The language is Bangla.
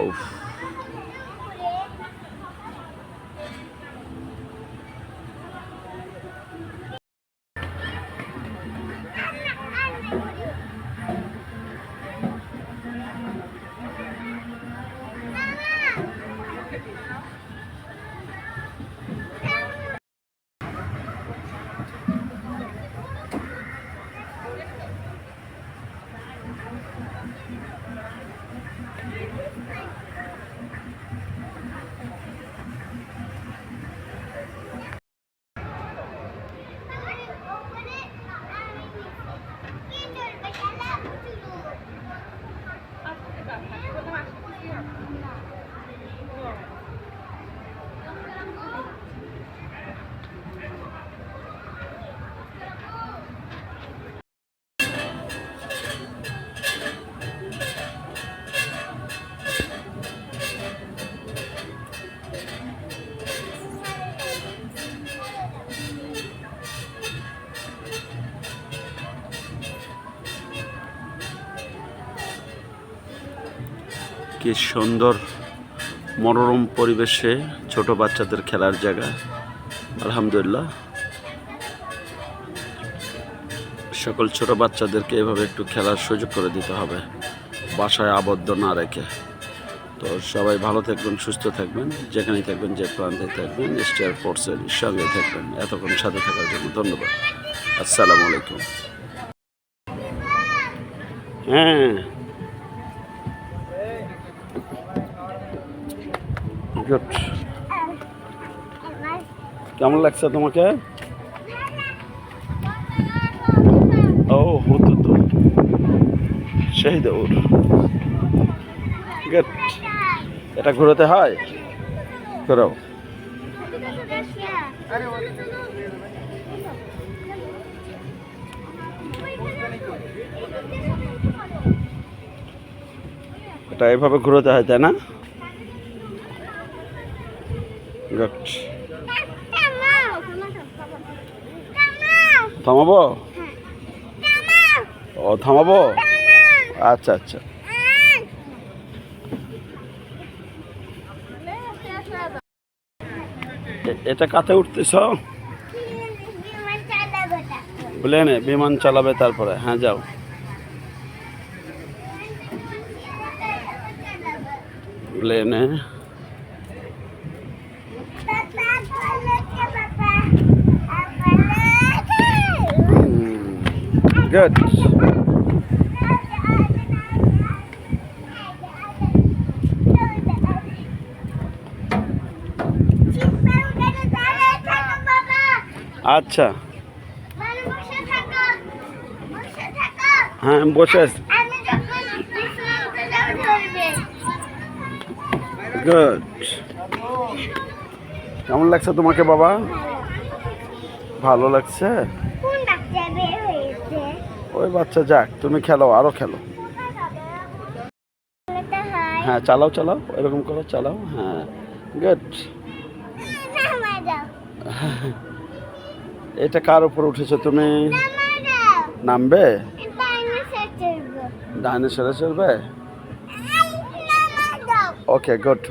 উফ, কি সুন্দর মনোরম পরিবেশে ছোট বাচ্চাদের খেলার জায়গা। আলহামদুলিল্লাহ, সকল ছোট বাচ্চাদেরকে এভাবে একটু খেলার সুযোগ করে দিতে হবে, বাসায় আবদ্ধ না রেখে। তো সবাই ভালো থাকবেন, সুস্থ থাকবেন, যেখানেই থাকবেন, যে প্রান্তে থাকবেন, স্টার স্পোর্টসের সঙ্গে থাকবেন। এতক্ষণ সাথে থাকার জন্য ধন্যবাদ। আসসালামু আলাইকুম। হ্যাঁ, গুড। কেমন লাগছে তোমাকে? ও হতো তো সেই দৌড়। গুড। এটা ঘুরোতে হয়, ঘোরাও। এটা এভাবে ঘুরোতে হয়, তাই না? গুড। থামাবো? ও থামাবো, আচ্ছা আচ্ছা। এটা কাতে উঠতেছ? প্লেনে বিমান চালাবে, তারপরে হ্যাঁ যাও। প্লেনে গুড। আচ্ছা, হ্যাঁ বসে আছি। গুড। কেমন লাগছে তোমাকে বাবা? ভালো লাগছে? ওই বাচ্চা যাক, তুমি খেলো, আরো খেলো। হ্যাঁ চালাও চালাও, এরকম করো, চালাও। হ্যাঁ গুড। এটা কার উপর উঠেছো তুমি? নামবে? ডাইনোসরে চলবে? Okay good.